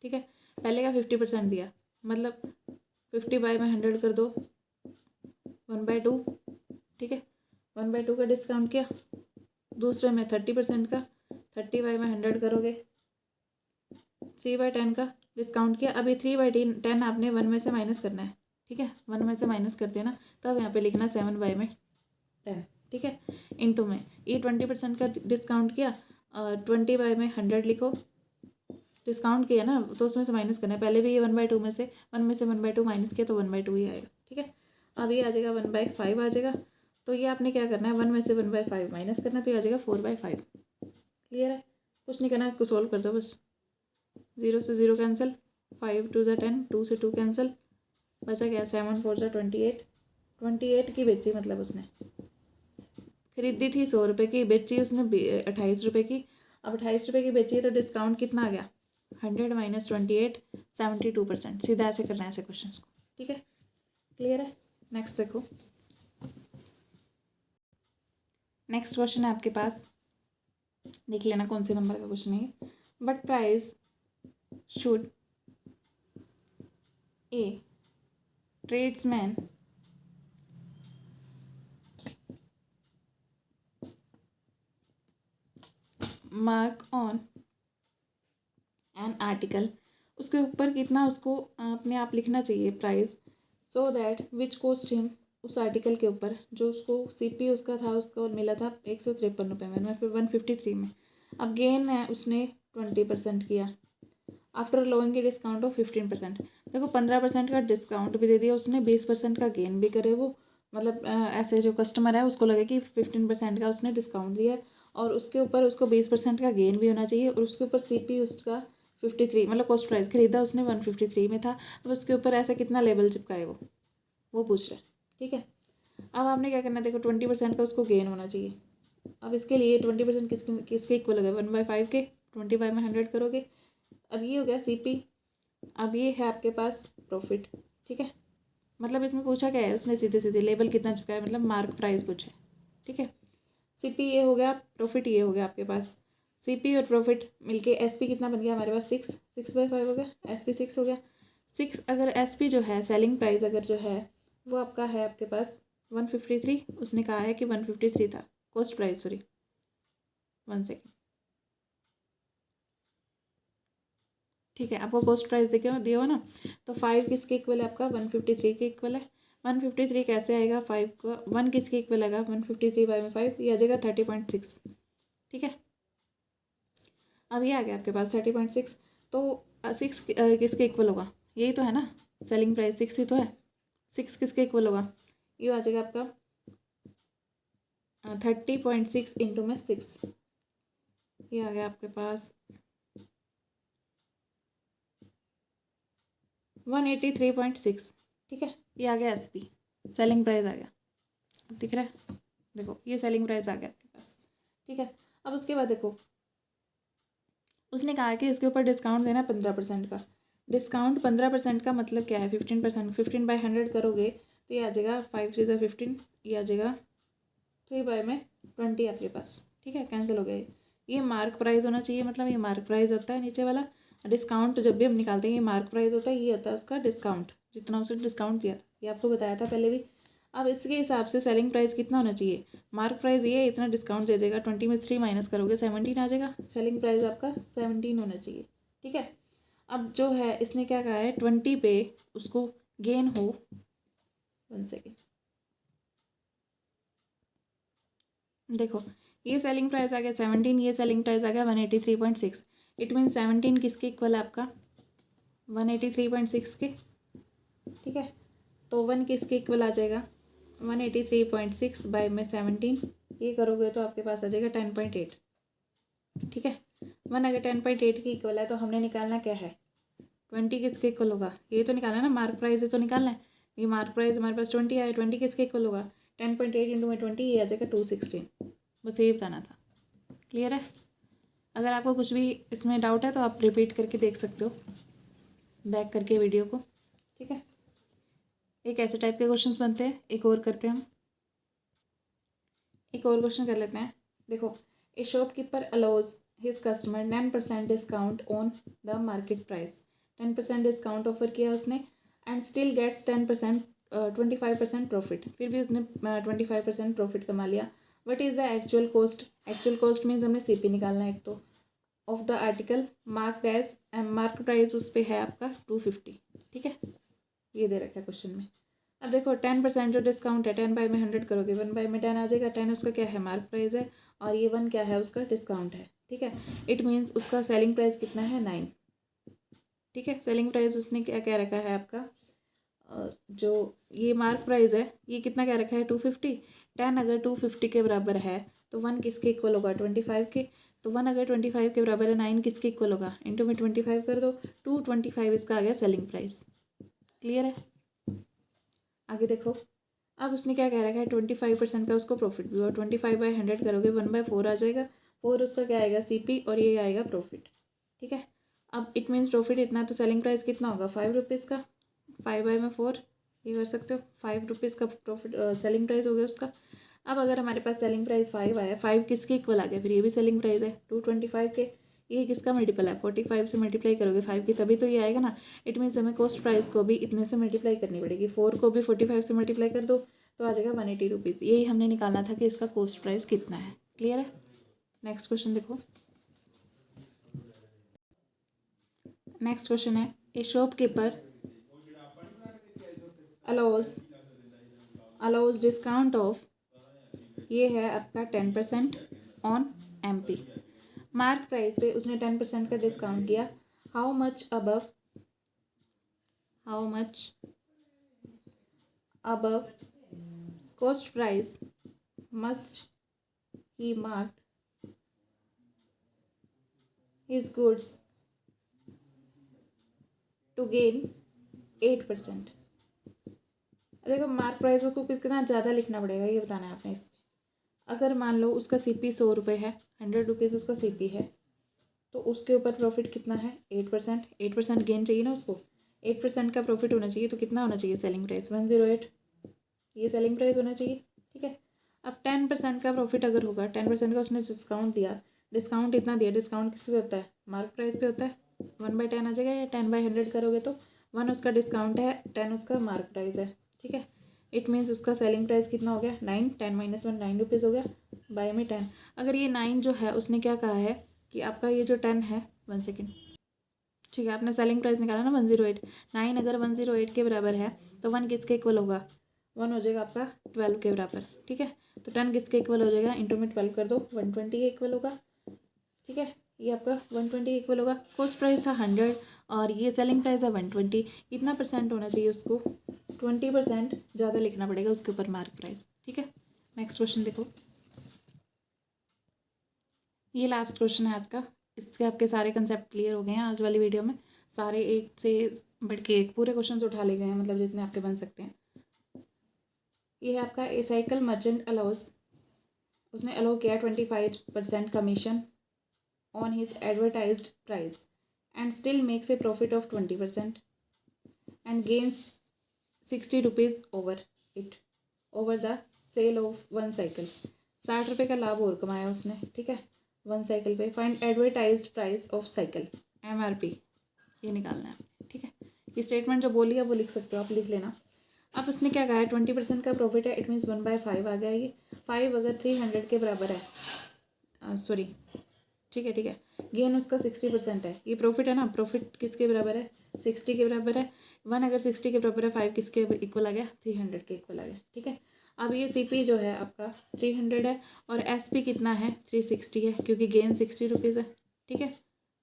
ठीक है। पहले का 50% दिया, मतलब 50 बाय में 100 कर दो, 1/2, ठीक है। 1/2 का डिस्काउंट किया। दूसरे में 30% का, 30 बाय में 100 करोगे, 3/10 का डिस्काउंट किया। अभी 3/10 आपने 1 में से माइनस करना है, ठीक है। 1 में से माइनस कर देना, तब यहाँ पे लिखना 7 बाय में 10, ठीक है, इंटू में ये 20% का डिस्काउंट किया, 20 बाय में 100 लिखो, डिस्काउंट किया ना तो उसमें से माइनस करना है। पहले भी ये 1/2 में से 1 में से 1/2 माइनस किया तो 1/2 ही आएगा, ठीक है। अब ये आ जाएगा 1/5 आ जाएगा, तो ये आपने क्या करना है, 1 में से 1/5 माइनस करना है, तो ये आ जाएगा 4/5। क्लियर है, कुछ नहीं करना है, इसको सोल्व कर दो बस। 0 से 0 कैंसिल, 5 2 × 10, 2 से 2 कैंसिल, बचा गया 7 4 × 28, 28 की बेची, मतलब उसने खरीदी थी 100 रुपये की, बेची उसने 28 रुपये की। अब 28 रुपये की बेची है तो डिस्काउंट कितना आ गया, 100 माइनस 28 72%। सीधा ऐसे करना है ऐसे क्वेश्चन को, ठीक है, क्लियर है। नेक्स्ट देखो, नेक्स्ट क्वेश्चन है आपके पास, देख लेना कौन से नंबर का क्वेश्चन है। But price should a tradesman mark on an article, उसके ऊपर कितना उसको अपने आप लिखना चाहिए price, so that which cost him, उस आर्टिकल के ऊपर जो उसको सीपी उसका था, उसको मिला था 153 रुपये में, फिर 153 में। अब गेन है उसने 20% किया, आफ्टर लोइंग ए डिस्काउंट ऑफ 15%। देखो 15% का डिस्काउंट भी दे दिया उसने, 20% का गेन भी करे वो, मतलब ऐसे जो कस्टमर है उसको लगे कि 15% का उसने डिस्काउंट दिया, और उसके ऊपर उसको 20% का गेन भी होना चाहिए, और उसके ऊपर सीपी उसका 53, मतलब कॉस्ट प्राइस खरीदा उसने 153 में था, अब उसके ऊपर ऐसा कितना लेबल चिपकाए वो पूछ रहा है, ठीक है। अब आपने क्या करना है, देखो 20% का उसको गेन होना चाहिए। अब इसके लिए 20% किसके इक्वल होगा, 1/5 के, 25 में 100 करोगे। अब ये हो गया सीपी, अब ये है आपके पास प्रॉफिट, ठीक है। मतलब इसमें पूछा क्या है, उसने सीधे सीधे लेबल कितना चिपकाया, मतलब मार्क प्राइस पूछा है, ठीक है। सीपी ये हो गया, प्रॉफिट ये हो गया आपके पास, सीपी और प्रॉफिट मिलके एसपी कितना बन गया हमारे पास 6/5 हो गया, एसपी 6 हो गया। 6 अगर एसपी जो है सेलिंग प्राइस अगर जो है वो आपका है आपके पास 153, उसने कहा है कि 153 था कॉस्ट प्राइस, सॉरी 1 सेकेंड, ठीक है। आपको कॉस्ट प्राइस दिया हुआ ना, तो 5 किसके इक्वल है आपका, 153 के इक्वल है। 153 कैसे आएगा, 5 का 1 किसके इक्वल आएगा, 153/5 ये आ जाएगा 30.6, ठीक है। अब ये आ गया आपके पास 30.6, तो 6 किसके इक्वल होगा, यही तो है ना, सेलिंग प्राइस 6 ही तो है। 6 किसके इक्वल होगा, ये आ जाएगा आपका 30.6 इंटू में 6, ये आ गया आपके पास 183.6, ठीक है। ये आ गया एसपी, सेलिंग प्राइस आ गया, अब दिख रहा है, देखो ये सेलिंग प्राइस आ गया आपके पास, ठीक है। अब उसके बाद देखो उसने कहा कि इसके ऊपर डिस्काउंट देना 15% का, डिस्काउंट 15% का मतलब क्या है, 15%, 15/100 करोगे तो ये आ जाएगा 5 3 15, ये आ जाएगा 3/20 आपके पास, ठीक है, कैंसिल हो गया। ये मार्क प्राइस होना चाहिए, मतलब ये मार्क प्राइस होता है नीचे वाला, डिस्काउंट जब भी हम निकालते हैं ये मार्क प्राइस होता है, ये होता है उसका डिस्काउंट, जितना उसने डिस्काउंट दिया था, ये आपको बताया था पहले भी। अब इसके हिसाब से सेलिंग प्राइस कितना होना चाहिए, मार्क प्राइस ये इतना डिस्काउंट दे देगा, 20 में 3 माइनस करोगे 17 आ जाएगा, सेलिंग प्राइस आपका 17 होना चाहिए, ठीक है। अब जो है इसने क्या कहा है, 20 पे उसको गेन हो, 1 सेकेंड, देखो ये सेलिंग प्राइस आ गया 17, ये सेलिंग प्राइस आ गया 183.6, इट मीन 17 किसके इक्वल है आपका, 183.6 के, ठीक है। तो 1 किसके इक्वल आ जाएगा, 183.6 बाय में 17, ये करोगे तो आपके पास आ जाएगा 10.8, ठीक है। 1 अगर 10.8 की इक्वल है तो हमने निकालना क्या है, 20 किसके इक्वल होगा, ये तो निकालना है ना, मार्क प्राइस है तो निकालना है, ये मार्क प्राइस हमारे पास 20 आया, 20 किसके इक्वल होगा, 10.8 इंटू में 20, ये आ जाएगा 216, बस यही बताना था, क्लियर है। अगर आपको कुछ भी इसमें डाउट है तो आप रिपीट करके देख सकते हो, बैक करके वीडियो को, ठीक है। एक ऐसे टाइप के क्वेश्चंस बनते हैं, एक और करते हैं हम, एक और क्वेश्चन कर लेते हैं। देखो, a shopkeeper allows his customer 10% discount on the market price, 10% discount offer किया उसने, एंड स्टिल गेट्स 10% 25% प्रॉफिट, फिर भी उसने 25% प्रॉफिट कमा लिया। What is the actual cost, actual cost means हमने सीपी निकालना है एक तो, of the article mark as, mark price उस पर है आपका 250, ठीक है, ये दे रखा है क्वेश्चन में। अब देखो 10% जो डिस्काउंट है, 10/100 करोगे, 1/10 आ जाएगा, 10 उसका क्या है, मार्क प्राइस है, और ये 1 क्या है, उसका डिस्काउंट है, ठीक है। इट मीन्स उसका सेलिंग प्राइस कितना है, 9, ठीक है। सेलिंग प्राइस उसने क्या क्या रखा है आपका, जो ये मार्क प्राइस है ये कितना क्या रखा है, 250, 10 अगर 250 के बराबर है तो 1 किसके इक्वल होगा, 25 के, तो 1 अगर 25 के बराबर है, 9 किसके इक्वल होगा, इंटू में 25 कर दो, 225 इसका आ गया सेलिंग प्राइस, क्लियर है। आगे देखो, अब उसने क्या कह रखा है, 25% का उसको प्रॉफिट भी, और 25/100 करोगे 1/4 आ जाएगा, 4 उसका क्या आएगा, सीपी, और ये आएगा प्रॉफिट, ठीक है। अब इट मीन्स प्रॉफिट इतना, तो सेलिंग प्राइस कितना होगा 5 रुपीज़ का, 5/4 ये कर सकते हो, 5 रुपीज़ का प्रॉफिट सेलिंग प्राइस हो गया उसका। अब अगर हमारे पास सेलिंग प्राइस 5 आया, 5 किसके इक्वल आ गया, फिर ये भी सेलिंग प्राइस है 225 के, ये किसका मल्टीपल है 45 से मल्टीप्लाई करोगे 5 की, तभी तो ये आएगा ना। इट मीन्स हमें कॉस्ट प्राइस को भी इतने से मल्टीप्लाई करनी पड़ेगी, 4 को भी 45 से मल्टीप्लाई कर दो तो आ जाएगा 180 रुपीज़। यही हमने निकालना था कि इसका कॉस्ट प्राइस कितना है। क्लियर है। नेक्स्ट क्वेश्चन देखो। नेक्स्ट क्वेश्चन है, ए शॉपकीपर अलाउज डिस्काउंट ऑफ, ये है आपका 10% ऑन MP। मार्क प्राइस पे उसने 10% का डिस्काउंट किया। How much above cost price must he mark his goods to gain 8%। देखो मार्क प्राइस को कितना ज़्यादा लिखना पड़ेगा ये बताना है आपने इसमें। अगर मान लो उसका CP 100 रुपये है, 100 रुपीज़ उसका CP है, तो उसके ऊपर प्रॉफिट कितना है 8%। 8% गेन चाहिए ना उसको, 8% का प्रॉफिट होना चाहिए, तो कितना होना चाहिए सेलिंग प्राइस 108, ये सेलिंग प्राइस होना चाहिए। ठीक है। अब 10% का प्रॉफिट अगर होगा, 10% का उसने डिस्काउंट दिया, डिस्काउंट इतना दिया, डिस्काउंट किस पे होता है मार्क प्राइस पे होता है, 1/10 आ जाएगा, या 10/100 करोगे तो 1 उसका डिस्काउंट है, 10 उसका मार्क प्राइस है। ठीक है। इट मीन्स उसका सेलिंग प्राइस कितना हो गया 9, 10 - 1 9 रुपीज़ हो गया, बाय में 10। अगर ये 9 जो है उसने क्या कहा है कि आपका ये जो 10 है, 1 सेकेंड, ठीक है, आपने सेलिंग प्राइस निकाला ना 108, 9 अगर 108 के बराबर है तो 1 किसके इक्वल होगा, 1 हो जाएगा आपका 12 के बराबर। ठीक है। तो 10 किसके इक्वल हो जाएगा, इंटू में 12 कर दो, 120 के इक्वल होगा। ठीक है, ये आपका 120 के इक्वल होगा। कॉस्ट प्राइस था 100 और ये सेलिंग प्राइस है 120, कितना परसेंट होना चाहिए उसको, 20% ज़्यादा लिखना पड़ेगा उसके ऊपर मार्क प्राइस। ठीक है। नेक्स्ट क्वेश्चन देखो, ये लास्ट क्वेश्चन है आज का। इसके आपके सारे कंसेप्ट क्लियर हो गए हैं आज वाली वीडियो में, सारे एक से बढ़ के एक पूरे क्वेश्चन उठा लिए गए हैं, मतलब जितने आपके बन सकते हैं। ये है आपका ए साइकिल मर्चेंट अलाउज, उसने अलाउ किया 25% commission on his advertised price and still makes a profit of 20% and gains 60 rupees over it over the sale of 1 cycle. 60 रुपये का लाभ और कमाया उसने। ठीक है। 1 साइकिल पे find advertised price of cycle, MRP ये निकालना है। ठीक है। ये स्टेटमेंट जो बोली है वो लिख सकते हो आप, लिख लेना। अब उसने क्या कहा है 20% का प्रॉफिट है, इट मीन्स 1/5 आ गया ये। 5 अगर 300 के बराबर है, सॉरी, ठीक है, ठीक है, गेन उसका 60% है, ये प्रॉफिट है ना, प्रॉफिट किसके बराबर है 60 के बराबर है। 1 अगर 60 के बराबर है, 5 किसके इक्वल आ गया 300 के इक्वल आ गया। ठीक है। अब ये CP जो है आपका 300 है और SP कितना है 360 है, क्योंकि गेन 60 रुपीज़ है। ठीक है।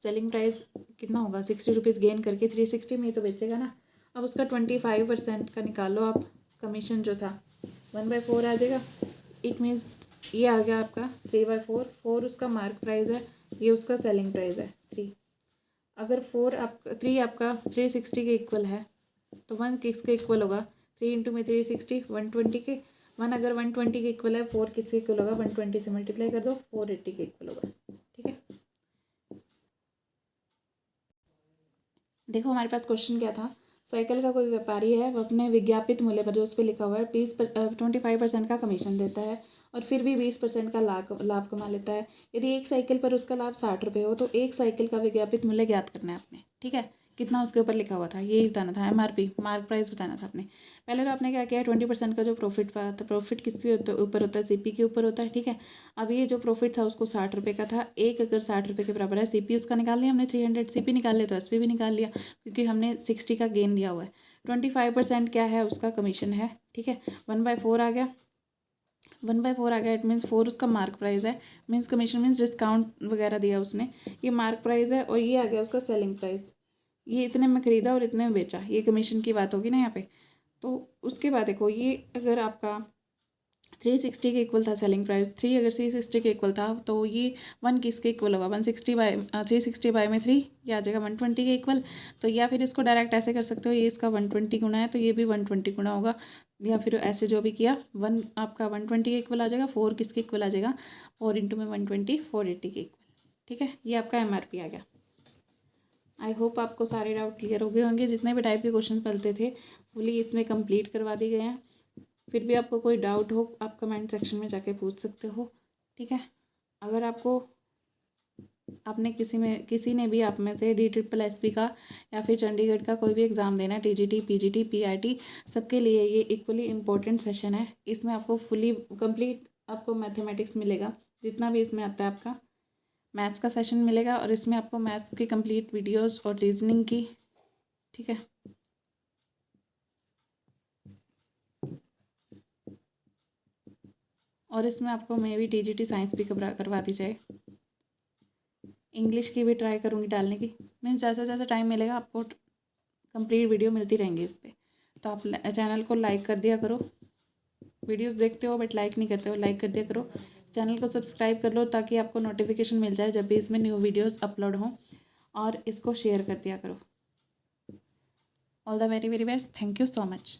सेलिंग प्राइस कितना होगा 60 रुपीज़ गेन करके 360 में ही तो बेचेगा ना। अब उसका 25% का निकाल लो आप, कमीशन जो था 1/4 आ जाएगा। इट मीन्स ये आ गया आपका 3/4, 4 उसका मार्क प्राइस है, ये उसका सेलिंग प्राइस है 3। अगर 3 आपका 360 के इक्वल है तो 1 किसके इक्वल होगा, 3 इंटू में 360 120 के, 1 अगर 120 के इक्वल है, 4 किसके इक्वल होगा 120 से मल्टीप्लाई कर दो, 480 के इक्वल होगा। ठीक है। देखो हमारे पास क्वेश्चन क्या था, साइकिल का कोई व्यापारी है, वो अपने विज्ञापित मूल्य पर जो उस पर लिखा हुआ है 25% का कमीशन देता है और फिर भी 20% का लाभ कमा लेता है। यदि एक साइकिल पर उसका लाभ 60 रुपये हो तो एक साइकिल का विज्ञापित मूल्य ज्ञात करना है आपने। ठीक है। कितना उसके ऊपर लिखा हुआ था यही बताना था, MRP मार्क प्राइस बताना था आपने। पहले तो आपने क्या किया 20% का जो प्रॉफिट पाया था, प्रॉफिट किसके ऊपर होता है CP के ऊपर होता है। ठीक है। अब ये जो प्रॉफिट था उसको 60 रुपये का था, एक अगर 60 रुपये के बराबर है, CP उसका निकाल लिया हमने 300, CP निकाल लिया तो SP भी निकाल लिया, क्योंकि हमने 60 का गेन दिया हुआ है। 25% क्या है उसका कमीशन है। ठीक है। 1/4 आ गया, 1/4 आ गया, इट मीन्स 4 उसका मार्क प्राइस है, मीन्स कमीशन मीन्स डिस्काउंट वगैरह दिया उसने, ये मार्क प्राइस है, और ये आ गया उसका सेलिंग प्राइस, ये इतने में खरीदा और इतने में बेचा, ये कमीशन की बात होगी ना यहाँ पे। तो उसके बाद देखो ये अगर आपका 360 के इक्वल था सेलिंग प्राइस, 3 अगर 360 के इक्वल था तो ये 1 किसके इक्वल होगा 360/3 ये आ जाएगा 120 के इक्वल। तो या फिर इसको डायरेक्ट ऐसे कर सकते हो, ये इसका 120 गुना है तो ये भी 120 गुना होगा, या फिर ऐसे जो भी किया 1 आपका 120 के इक्वल आ जाएगा, 4 किसके इक्वल आ जाएगा 4 इंटू में 120 480 के इक्वल। ठीक है। ये आपका MRP आ गया। आई होप आपको सारे डाउट क्लियर हो गए होंगे। जितने भी टाइप के क्वेश्चन बनते थे फुली इसमें कंप्लीट करवा दिए गए हैं। फिर भी आपको कोई डाउट हो आप कमेंट सेक्शन में जाके पूछ सकते हो, ठीक है। अगर आपको आपने किसी ने भी आप में से DSSB का या फिर चंडीगढ़ का कोई भी एग्ज़ाम देना है, TGT PGT PIT सबके लिए ये इक्वली इम्पोर्टेंट सेशन है। इसमें आपको फुली कंप्लीट आपको मैथमेटिक्स मिलेगा, जितना भी इसमें आता है आपका मैथ्स का सेशन मिलेगा, और इसमें आपको मैथ्स की कंप्लीट वीडियोस और रीजनिंग की, ठीक है। और इसमें आपको मे भी TGT साइंस भी करवा दी जाए। इंग्लिश की भी ट्राई करूँगी डालने की। मीन्स जैसा जैसा टाइम मिलेगा आपको कंप्लीट वीडियो मिलती रहेंगी इस पर। तो आप चैनल को लाइक कर दिया करो। वीडियोस देखते हो बट लाइक नहीं करते हो, लाइक कर दिया करो। चैनल को सब्सक्राइब कर लो ताकि आपको नोटिफिकेशन मिल जाए जब भी इसमें न्यू वीडियोस अपलोड हों, और इसको शेयर कर दिया करो। All the very very best. Thank you so much.